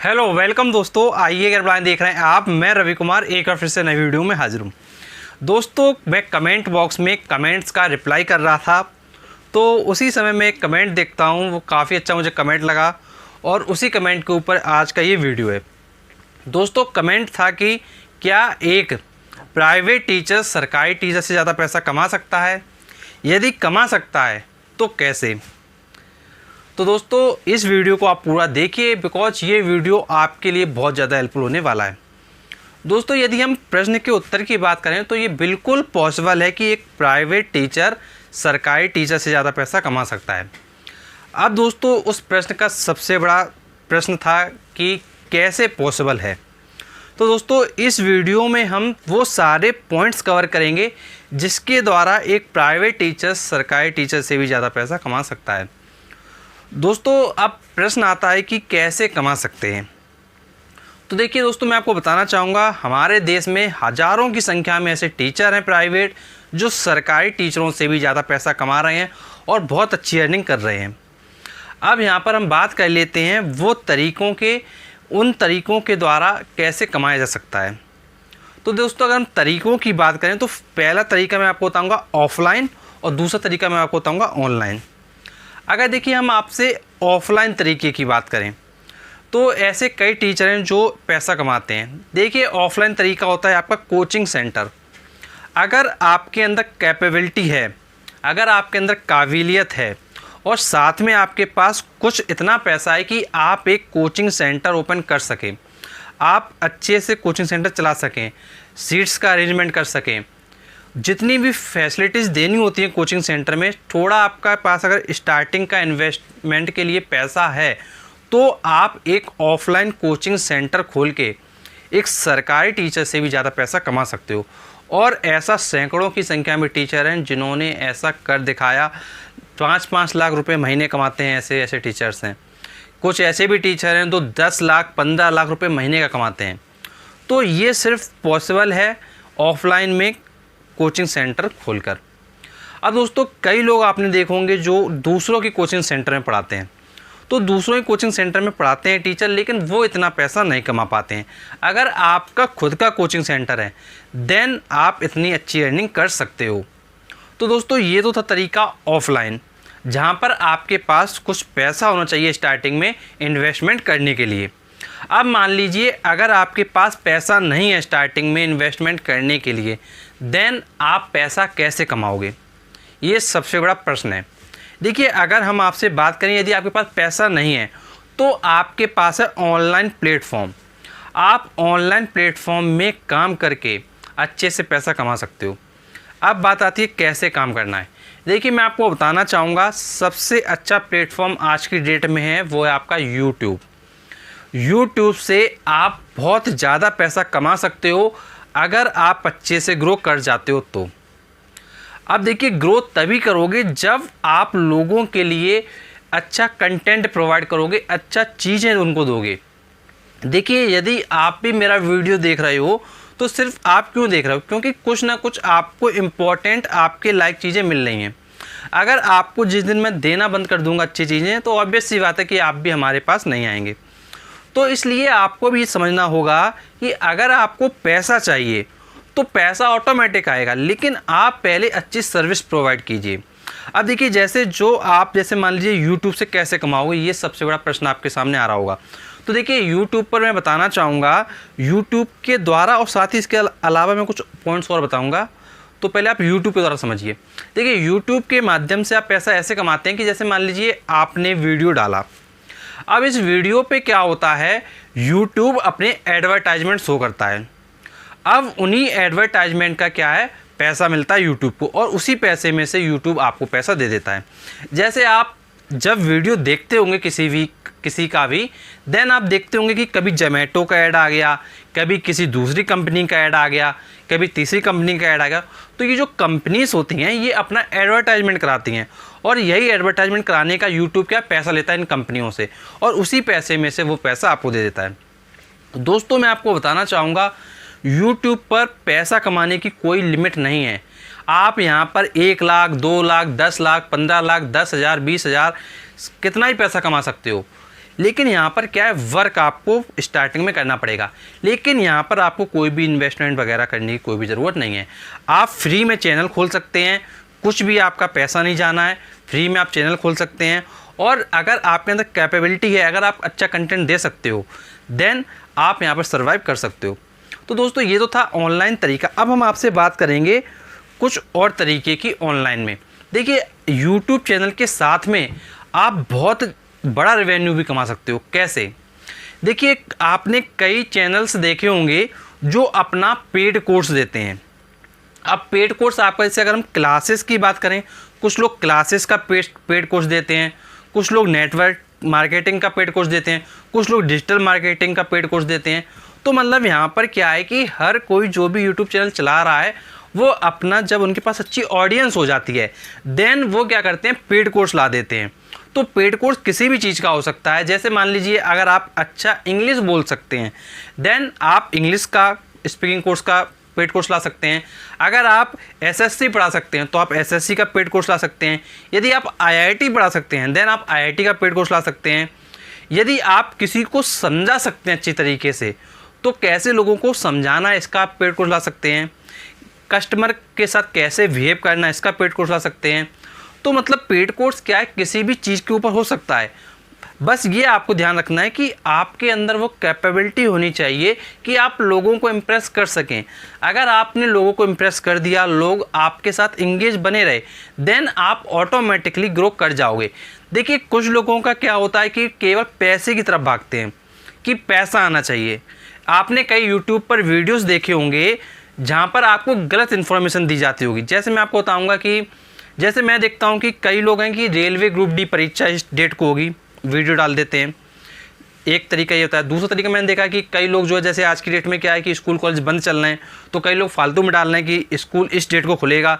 Hello welcome दोस्तों, आइए अगर ब्लाइंड देख रहे हैं आप, मैं रवि कुमार एक बार फिर से नई वीडियो में हाजिर हूँ। दोस्तों मैं कमेंट बॉक्स में कमेंट्स का रिप्लाई कर रहा था, तो उसी समय मैं एक कमेंट देखता हूँ, वो काफ़ी अच्छा मुझे कमेंट लगा और उसी कमेंट के ऊपर आज का ये वीडियो है। दोस्तों कमेंट था कि क्या एक प्राइवेट टीचर सरकारी टीचर से ज़्यादा पैसा कमा सकता है, यदि कमा सकता है तो कैसे। तो दोस्तों इस वीडियो को आप पूरा देखिए, बिकॉज ये वीडियो आपके लिए बहुत ज़्यादा हेल्पफुल होने वाला है। दोस्तों यदि हम प्रश्न के उत्तर की बात करें तो ये बिल्कुल पॉसिबल है कि एक प्राइवेट टीचर सरकारी टीचर से ज़्यादा पैसा कमा सकता है। अब दोस्तों उस प्रश्न का सबसे बड़ा प्रश्न था कि कैसे पॉसिबल है। तो दोस्तों इस वीडियो में हम वो सारे पॉइंट्स कवर करेंगे जिसके द्वारा एक प्राइवेट टीचर सरकारी टीचर से भी ज़्यादा पैसा कमा सकता है। दोस्तों अब प्रश्न आता है कि कैसे कमा सकते हैं। तो देखिए दोस्तों, मैं आपको बताना चाहूँगा हमारे देश में हज़ारों की संख्या में ऐसे टीचर हैं प्राइवेट जो सरकारी टीचरों से भी ज़्यादा पैसा कमा रहे हैं और बहुत अच्छी अर्निंग कर रहे हैं। अब यहाँ पर हम बात कर लेते हैं वो तरीक़ों के, उन तरीक़ों के द्वारा कैसे कमाया जा सकता है। तो दोस्तों अगर हम तरीक़ों की बात करें तो पहला तरीका मैं आपको बताऊँगा ऑफलाइन और दूसरा तरीका मैं आपको बताऊँगा ऑनलाइन। अगर देखिए हम आपसे ऑफलाइन तरीके की बात करें तो ऐसे कई टीचर हैं जो पैसा कमाते हैं। देखिए ऑफलाइन तरीका होता है आपका कोचिंग सेंटर। अगर आपके अंदर कैपेबिलिटी है, अगर आपके अंदर काबिलियत है और साथ में आपके पास कुछ इतना पैसा है कि आप एक कोचिंग सेंटर ओपन कर सकें, आप अच्छे से कोचिंग सेंटर चला सकें, सीट्स का अरेंजमेंट कर सकें, जितनी भी फैसिलिटीज़ देनी होती हैं कोचिंग सेंटर में, थोड़ा आपका पास अगर स्टार्टिंग का इन्वेस्टमेंट के लिए पैसा है तो आप एक ऑफलाइन कोचिंग सेंटर खोल के एक सरकारी टीचर से भी ज़्यादा पैसा कमा सकते हो। और ऐसा सैकड़ों की संख्या में टीचर हैं जिन्होंने ऐसा कर दिखाया। 5-5 लाख रुपए महीने कमाते हैं ऐसे टीचर्स हैं। कुछ ऐसे भी टीचर हैं तो 10 लाख 15 लाख रुपए महीने का कमाते हैं। तो ये सिर्फ पॉसिबल है ऑफलाइन में कोचिंग सेंटर खोलकर। अब दोस्तों कई लोग आपने देखे होंगे जो दूसरों की कोचिंग सेंटर में पढ़ाते हैं, तो दूसरों की कोचिंग सेंटर में पढ़ाते हैं टीचर, लेकिन वो इतना पैसा नहीं कमा पाते हैं। अगर आपका खुद का कोचिंग सेंटर है देन आप इतनी अच्छी अर्निंग कर सकते हो। तो दोस्तों ये तो था तरीका ऑफलाइन, जहाँ पर आपके पास कुछ पैसा होना चाहिए स्टार्टिंग में इन्वेस्टमेंट करने के लिए। अब मान लीजिए अगर आपके पास पैसा नहीं है स्टार्टिंग में इन्वेस्टमेंट करने के लिए, देन आप पैसा कैसे कमाओगे, ये सबसे बड़ा प्रश्न है। देखिए अगर हम आपसे बात करें, यदि आपके पास पैसा नहीं है तो आपके पास है ऑनलाइन प्लेटफॉर्म। आप ऑनलाइन प्लेटफॉर्म में काम करके अच्छे से पैसा कमा सकते हो। अब बात आती है कैसे काम करना है। देखिए मैं आपको बताना चाहूँगा सबसे अच्छा प्लेटफॉर्म आज की डेट में है वो है आपका यूट्यूब। यूट्यूब से आप बहुत ज़्यादा पैसा कमा सकते हो अगर आप अच्छे से ग्रो कर जाते हो तो। अब देखिए ग्रोथ तभी करोगे जब आप लोगों के लिए अच्छा कंटेंट प्रोवाइड करोगे, अच्छा चीज़ें उनको दोगे। देखिए यदि आप भी मेरा वीडियो देख रहे हो तो सिर्फ आप क्यों देख रहे हो, क्योंकि कुछ ना कुछ आपको इम्पोर्टेंट आपके लाइक चीज़ें मिल रही हैं। अगर आपको जिस दिन मैं देना बंद कर दूंगा अच्छी चीज़ें तो ऑब्वियस सी बात है कि आप भी हमारे पास नहीं आएंगे। तो इसलिए आपको भी समझना होगा कि अगर आपको पैसा चाहिए तो पैसा ऑटोमेटिक आएगा, लेकिन आप पहले अच्छी सर्विस प्रोवाइड कीजिए। अब देखिए जैसे मान लीजिए यूट्यूब से कैसे कमाओगे, ये सबसे बड़ा प्रश्न आपके सामने आ रहा होगा। तो देखिए यूट्यूब पर मैं बताना चाहूँगा यूट्यूब के द्वारा, और साथ ही इसके अलावा मैं कुछ पॉइंट्स और बताऊँगा। तो पहले आप यूट्यूब के द्वारा समझिए। देखिए यूट्यूब के माध्यम से आप पैसा ऐसे कमाते हैं कि जैसे मान लीजिए आपने वीडियो डाला, अब इस वीडियो पे क्या होता है, यूट्यूब अपने एडवर्टाइजमेंट शो करता है। अब उन्हीं एडवर्टाइजमेंट का क्या है, पैसा मिलता है यूट्यूब को, और उसी पैसे में से यूट्यूब आपको पैसा दे देता है। जैसे आप जब वीडियो देखते होंगे किसी का भी, देन आप देखते होंगे कि कभी जोमेटो का ऐड आ गया, कभी किसी दूसरी कंपनी का ऐड आ गया, कभी तीसरी कंपनी का ऐड आ गया। तो ये जो कंपनीज होती हैं ये अपना एडवर्टाइजमेंट कराती हैं, और यही एडवर्टाइजमेंट कराने का यूट्यूब क्या पैसा लेता है इन कंपनियों से, और उसी पैसे में से वो पैसा आपको दे देता है। दोस्तों मैं आपको बताना चाहूँगा यूट्यूब पर पैसा कमाने की कोई लिमिट नहीं है। आप यहाँ पर 1 लाख 2 लाख 10 लाख 15 लाख 10,000 20,000 कितना ही पैसा कमा सकते हो। लेकिन यहाँ पर क्या है, वर्क आपको स्टार्टिंग में करना पड़ेगा। लेकिन यहाँ पर आपको कोई भी इन्वेस्टमेंट वगैरह करने की कोई भी ज़रूरत नहीं है। आप फ्री में चैनल खोल सकते हैं, कुछ भी आपका पैसा नहीं जाना है, फ्री में आप चैनल खोल सकते हैं। और अगर आपके अंदर कैपेबिलिटी है, अगर आप अच्छा कंटेंट दे सकते हो, देन आप यहाँ पर सर्वाइव कर सकते हो। तो दोस्तों ये तो था ऑनलाइन तरीका। अब हम आपसे बात करेंगे कुछ और तरीके की ऑनलाइन में। देखिए यूट्यूब चैनल के साथ में आप बहुत बड़ा रेवेन्यू भी कमा सकते हो। कैसे? देखिए आपने कई चैनल्स देखे होंगे जो अपना पेड कोर्स देते हैं। अब पेड कोर्स आपका, जैसे अगर हम क्लासेस की बात करें, कुछ लोग क्लासेस का पेड कोर्स देते हैं, कुछ लोग नेटवर्क मार्केटिंग का पेड कोर्स देते हैं, कुछ लोग डिजिटल मार्केटिंग का पेड कोर्स देते हैं। तो मतलब यहाँ पर क्या है कि हर कोई जो भी यूट्यूब चैनल चला रहा है वो अपना, जब उनके पास अच्छी ऑडियंस हो जाती है, देन वो क्या करते हैं, पेड कोर्स ला देते हैं। तो पेड कोर्स किसी भी चीज़ का हो सकता है। जैसे मान लीजिए अगर आप अच्छा इंग्लिश बोल सकते हैं, देन आप इंग्लिश का स्पीकिंग कोर्स का पेड कोर्स ला सकते हैं। अगर आप एसएससी पढ़ा सकते हैं तो आप एसएससी का पेड कोर्स ला सकते हैं। यदि आप आईआईटी पढ़ा सकते हैं, देन आप आईआईटी का पेड कोर्स ला सकते हैं। यदि आप किसी को समझा सकते हैं अच्छी तरीके से, तो कैसे लोगों को समझाना है, इसका आप पेड कोर्स ला सकते हैं। कस्टमर के साथ कैसे बिहेव करना है, इसका पेड कोर्स ला सकते हैं। तो मतलब पेड कोर्स क्या है, किसी भी चीज़ के ऊपर हो सकता है। बस ये आपको ध्यान रखना है कि आपके अंदर वो कैपेबिलिटी होनी चाहिए कि आप लोगों को इम्प्रेस कर सकें। अगर आपने लोगों को इम्प्रेस कर दिया, लोग आपके साथ इंगेज बने रहे, देन आप ऑटोमेटिकली ग्रो कर जाओगे। देखिए कुछ लोगों का क्या होता है कि केवल पैसे की तरफ भागते हैं कि पैसा आना चाहिए। आपने कई यूट्यूब पर वीडियोस देखे होंगे जहाँ पर आपको गलत इन्फॉर्मेशन दी जाती होगी। जैसे मैं आपको बताऊँगा कि जैसे मैं देखता हूँ कि कई लोग हैं कि रेलवे ग्रुप डी परीक्षा इस डेट को होगी, वीडियो डाल देते हैं। एक तरीका ये होता है। दूसरा तरीका मैंने देखा कि कई लोग जो है, जैसे आज की डेट में क्या है कि स्कूल कॉलेज बंद चल रहे हैं, तो कई लोग फालतू में डाल रहे हैं कि स्कूल इस डेट को खुलेगा,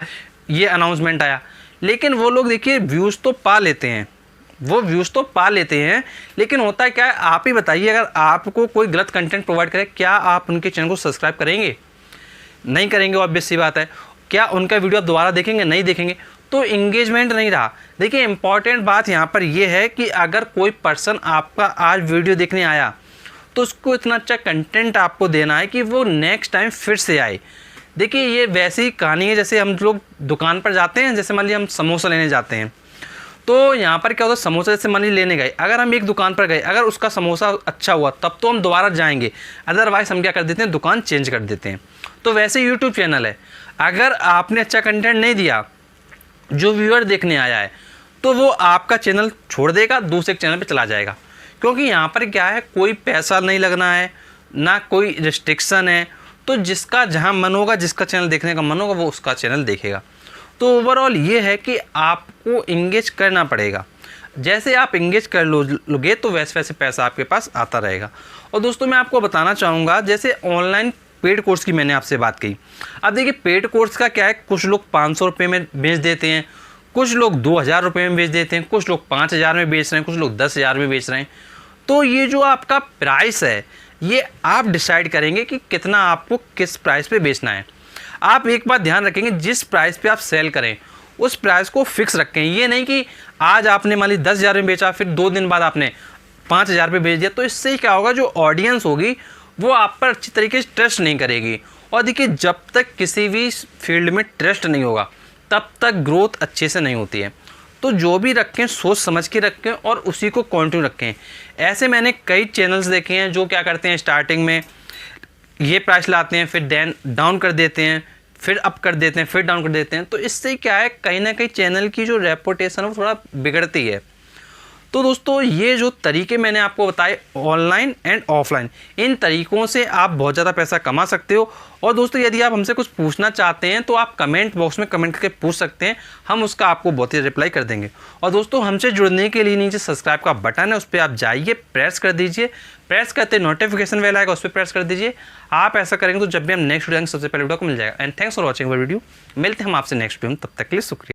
ये अनाउंसमेंट आया। लेकिन वो लोग देखिए व्यूज़ तो पा लेते हैं, वो व्यूज़ तो पा लेते हैं, लेकिन होता क्या है, आप ही बताइए, अगर आपको कोई गलत कंटेंट प्रोवाइड करे, क्या आप उनके चैनल को सब्सक्राइब करेंगे? नहीं करेंगे, ऑब्वियस सी बात है। क्या उनका वीडियो आप दोबारा देखेंगे? नहीं देखेंगे। तो इंगेजमेंट नहीं रहा। देखिए इंपॉर्टेंट बात यहाँ पर यह है कि अगर कोई पर्सन आपका आज वीडियो देखने आया, तो उसको इतना अच्छा कंटेंट आपको देना है कि वो नेक्स्ट टाइम फिर से आए। देखिए ये वैसी कहानी है, जैसे हम लोग दुकान पर जाते हैं, जैसे मान लीजिए हम समोसा लेने जाते हैं, तो यहाँ पर क्या होता है, समोसा जैसे मान लीजिए लेने गए, अगर हम एक दुकान पर गए, अगर उसका समोसा अच्छा हुआ तब तो हम दोबारा जाएंगे, अदरवाइज़ हम क्या कर देते हैं, दुकान चेंज कर देते हैं। तो वैसे यूट्यूब चैनल है, अगर आपने अच्छा कंटेंट नहीं दिया, जो व्यूअर देखने आया है, तो वो आपका चैनल छोड़ देगा, दूसरे चैनल पे चला जाएगा। क्योंकि यहाँ पर क्या है, कोई पैसा नहीं लगना है, ना कोई रिस्ट्रिक्शन है। तो जिसका जहाँ मन होगा, जिसका चैनल देखने का मन होगा, वो उसका चैनल देखेगा। तो ओवरऑल ये है कि आपको इंगेज करना पड़ेगा। जैसे आप इंगेज कर लोगे तो वैसे वैसे पैसा आपके पास आता रहेगा। और दोस्तों मैं आपको बताना चाहूँगा, जैसे ऑनलाइन पेड कोर्स की मैंने आपसे बात की। अब देखिए पेड कोर्स का क्या है, कुछ लोग 500 रुपये में बेच देते हैं, कुछ लोग 2000 रुपये में बेच देते हैं, कुछ लोग 5000 में बेच रहे हैं, कुछ लोग 10,000 में बेच रहे हैं। तो ये जो आपका प्राइस है, ये आप डिसाइड करेंगे कि कितना आपको किस प्राइस पे बेचना है। आप एक बात ध्यान रखेंगे, जिस प्राइस पे आप सेल करें उस प्राइस को फिक्स रखें। ये नहीं कि आज आपने मान ली 10,000 में बेचा, फिर 2 दिन बाद आपने 5,000 पे बेच दिया। तो इससे क्या होगा, जो ऑडियंस होगी वो आप पर अच्छी तरीके से ट्रस्ट नहीं करेगी। और देखिए जब तक किसी भी फील्ड में ट्रस्ट नहीं होगा, तब तक ग्रोथ अच्छे से नहीं होती है। तो जो भी रखें सोच समझ के रखें और उसी को कंटिन्यू रखें। ऐसे मैंने कई चैनल्स देखे हैं जो क्या करते हैं, स्टार्टिंग में ये प्राइस लाते हैं, फिर डाउन कर देते हैं, फिर अप कर देते हैं, फिर डाउन कर देते हैं। तो इससे क्या है, कहीं ना कहीं चैनल की जो रेपुटेशन है वो थोड़ा बिगड़ती है। तो दोस्तों ये जो तरीके मैंने आपको बताए ऑनलाइन एंड ऑफलाइन, इन तरीक़ों से आप बहुत ज़्यादा पैसा कमा सकते हो। और दोस्तों यदि आप हमसे कुछ पूछना चाहते हैं तो आप कमेंट बॉक्स में कमेंट करके पूछ सकते हैं, हम उसका आपको बहुत ही रिप्लाई कर देंगे। और दोस्तों हमसे जुड़ने के लिए नीचे सब्सक्राइब का बटन है, उस पर आप जाइए, प्रेस कर दीजिए। प्रेस करते नोटिफिकेशन बेल आएगा, उस पर प्रेस कर दीजिए। आप ऐसा करेंगे तो जब भी हम नेक्स्ट वीडियो आएंगे सबसे पहले वीडियो को मिल जाएगा। And thanks for watching our video. मिलते हैं हम आपसे नेक्स्ट वीडियो में, तब तक के लिए शुक्रिया।